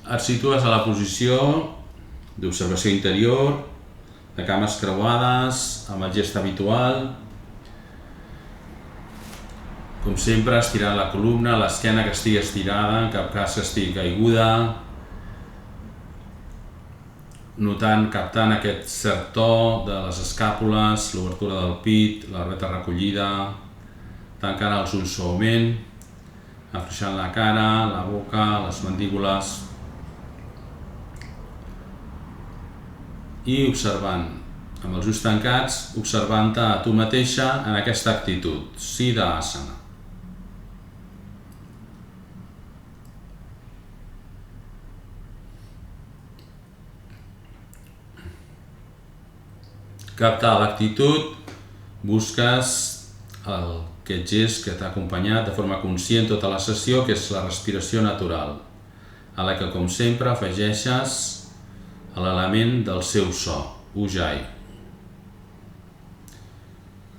Et situes a la posició d'observació interior, de cames creuades, amb el gest habitual. Com sempre, estirant la columna, l'esquena que estigui estirada, en cap cas que estigui caiguda. Notant, captant aquest cert to de les escàpules, l'obertura del pit, la barbeta recollida, tancant els ulls suaument, afluixant la cara, la boca, les mandíbules i observant, amb els ulls tancats, observant-te a tu mateixa en aquesta actitud, Siddha Asana. Captar l'actitud, busques aquest gest que t'ha acompanyat de forma conscient tota la sessió, que és la respiració natural, a la que, com sempre, afegeixes l'element del seu so, Ujjayi.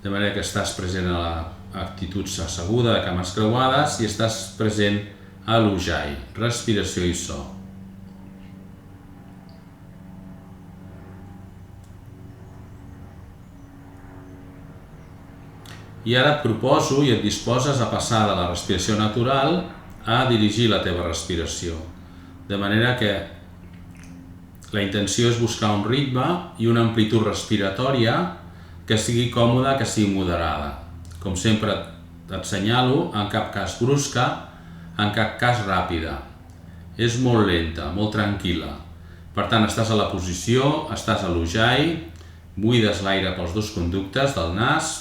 De manera que estàs present a l'actitud asseguda de cames creuades i estàs present a l'Ujjayi, respiració i so. I ara et proposo i et disposes a passar de la respiració natural a dirigir la teva respiració. De manera que la intenció és buscar un ritme i una amplitud respiratòria que sigui còmoda, que sigui moderada. Com sempre t'assenyalo, en cap cas brusca, en cap cas ràpida. És molt lenta, molt tranquil·la. Per tant, estàs a la posició, estàs a l'Ujjayi, buides l'aire pels dos conductes del nas.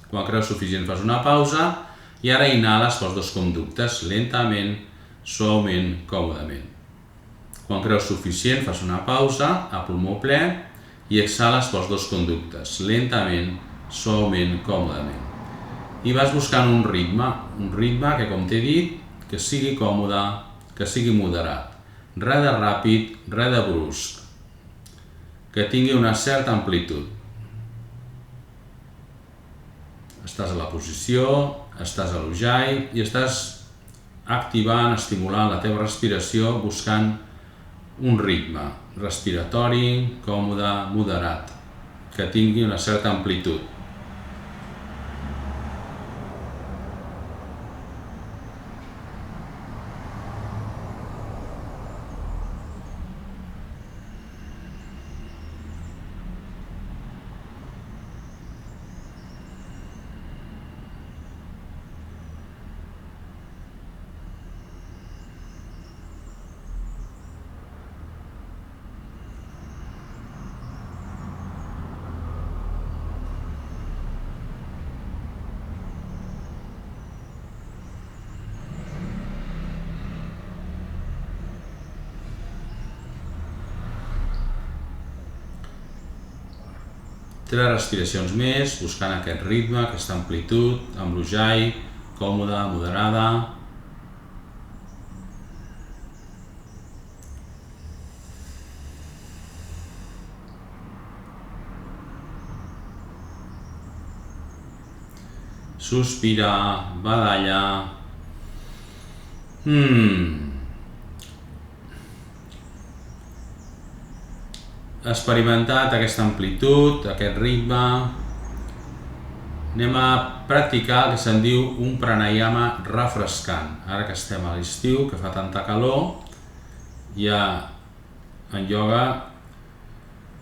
Quan creus suficient fas una pausa i ara inhales pels dos conductes, lentament, suaument, còmodament. Quan creus suficient fas una pausa a pulmó ple i exhales pels dos conductes, lentament, suaument, còmodament. I vas buscant un ritme que, com t'he dit, que sigui còmode, que sigui moderat. Res de ràpid, res de brusc. Que tingui una certa amplitud. Estàs a la posició, estàs a l'Ujjayi i estàs activant, estimulant la teva respiració buscant un ritme respiratori, còmode, moderat, que tingui una certa amplitud. Tres respiracions més, buscant aquest ritme, aquesta amplitud, amb l'Ujjayi, còmoda, moderada. Sospira, badalla. Experimentat aquesta amplitud, aquest ritme. Anem a practicar el que se'n diu un pranayama refrescant. Ara que estem a l'estiu, que fa tanta calor, en ioga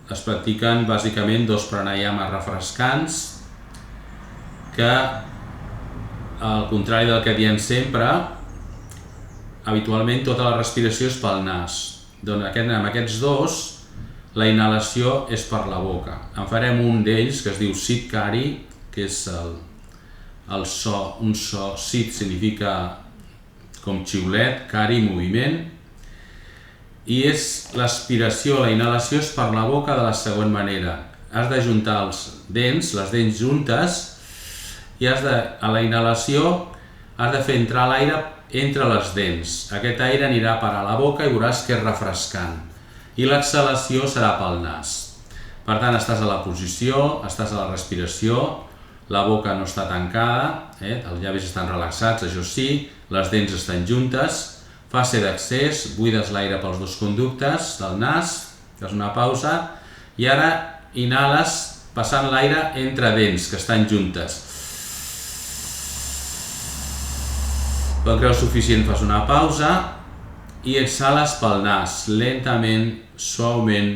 es practiquen bàsicament dos pranayamas refrescants que, al contrari del que diem sempre, habitualment tota la respiració és pel nas. Doncs amb aquests dos, la inhalació és per la boca. En farem un d'ells que es diu Siddhkari, que és el so, un so. Siddh significa com xiulet, Kari, moviment, i és l'aspiració, la inhalació és per la boca de la següent manera. Has de juntar els dents, les dents juntes, i a la inhalació has de fer entrar l'aire entre les dents. Aquest aire anirà a parar a la boca i veuràs que és refrescant. I l'exhalació serà pel nas. Per tant, estàs a la posició, estàs a la respiració, la boca no està tancada, els llavis estan relaxats, això sí, les dents estan juntes, Fase d'accés, buides l'aire pels dos conductes del nas, fas una pausa, i ara inhales passant l'aire entre dents que estan juntes. Quan creus suficient fas una pausa i exhales pel nas, lentament, suaument,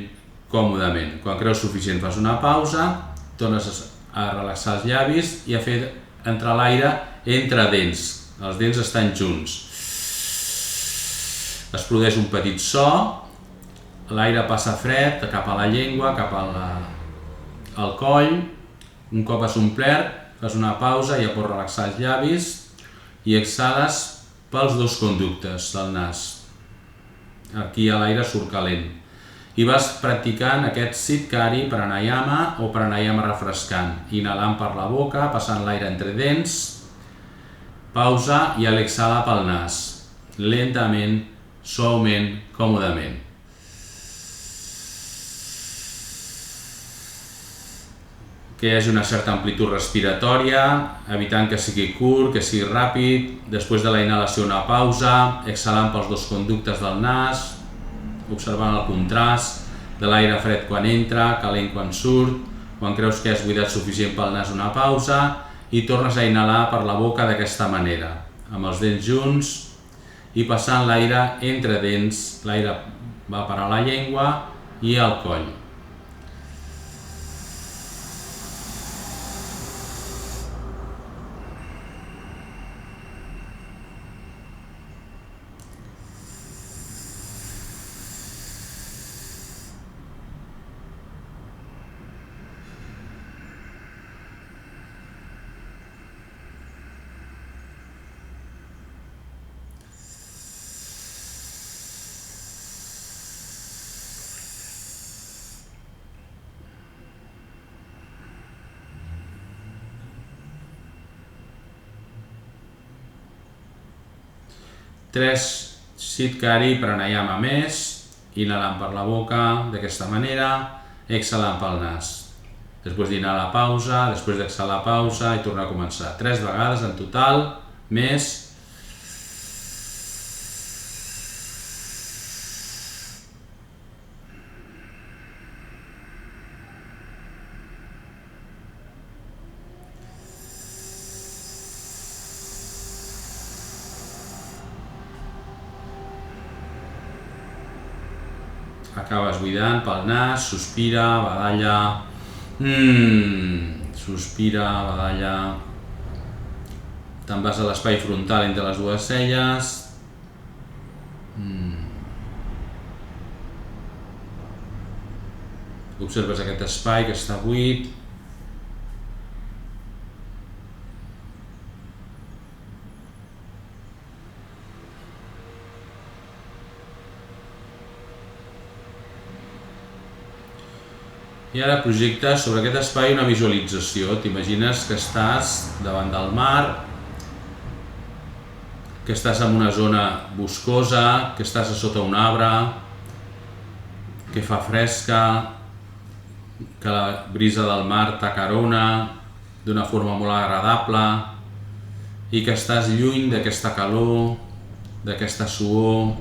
còmodament. Quan creus suficient fas una pausa, tornes a relaxar els llavis i a fer entrar l'aire entre dents. Els dents estan junts. Es produeix un petit so, l'aire passa fred cap a la llengua, cap al coll. Un cop has omplert, fas una pausa, ja pots relaxar els llavis i exhales pels dos conductes del nas. Aquí l'aire surt calent. I vas practicant aquest Siddhkari Pranayama o Pranayama refrescant, inhalant per la boca, passant l'aire entre dents, pausa i a l'exhalar pel nas, lentament, suaument, còmodament. Que hi hagi una certa amplitud respiratòria, evitant que sigui curt, que sigui ràpid. Després de la inhalació una pausa, exhalant pels dos conductes del nas, observant el contrast de l'aire fred quan entra, calent quan surt. Quan creus que has buidat suficient pel nas, una pausa i tornes a inhalar per la boca d'aquesta manera, amb els dents junts i passant l'aire entre dents. L'aire va a parar a la llengua i al coll. Tres Siddhkari Pranayama més, inhalant per la boca d'aquesta manera, exhalant pel nas. Després d'inhalar pausa, després d'exhalar pausa i tornar a començar. 3 vegades en total, més. Acabes buidant pel nas, sospira, badalla, sospira, badalla. Te'n vas a l'espai frontal entre les dues celles. Observes aquest espai que està buit. I ara projectes sobre aquest espai una visualització. T'imagines que estàs davant del mar, que estàs en una zona boscosa, que estàs a sota un arbre, que fa fresca, que la brisa del mar t'acarona d'una forma molt agradable i que estàs lluny d'aquesta calor, d'aquesta suor,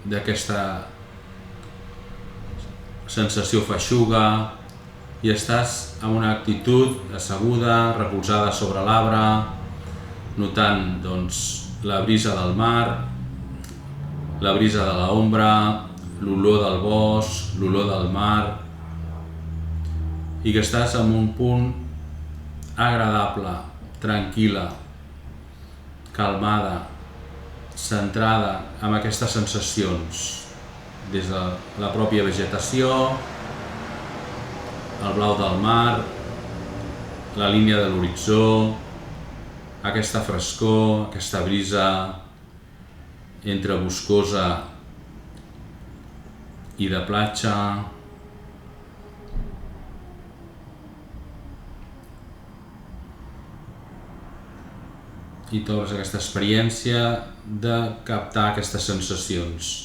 d'aquesta sensació feixuga, i estàs en una actitud asseguda, recolzada sobre l'arbre, notant la brisa del mar, la brisa de l'ombra, l'olor del bosc, l'olor del mar, i que estàs en un punt agradable, tranquil·la, calmada, centrada en aquestes sensacions, des de la pròpia vegetació, el blau del mar, la línia de l'horitzó, aquesta frescor, aquesta brisa entre boscosa i de platja. I t'obres aquesta experiència de captar aquestes sensacions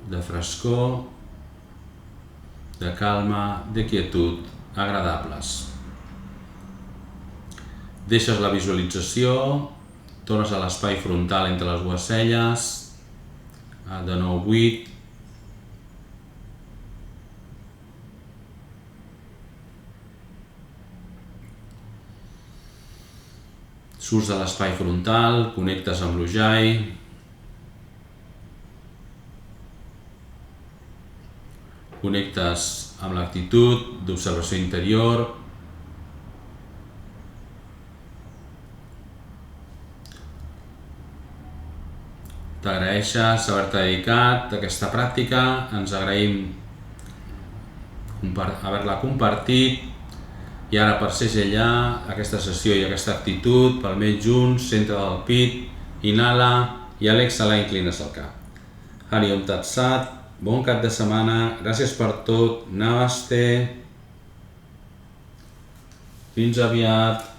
de frescor, de calma, de quietud, agradables. Deixes la visualització tornes a l'espai frontal entre les dues celles, de nou 8, surts de l'espai frontal, connectes amb l'ujai, connectes amb l'actitud d'observació interior, t'agraeixes haver-te dedicat a aquesta pràctica, ens agraïm haver-la compartit i ara per segellar aquesta sessió i aquesta actitud, palmells junts, centre del pit, inhala i a l'exhalar inclines el cap. Hari Om Tat Sat, bon cap de setmana, gràcies per tot, Namaste, fins aviat.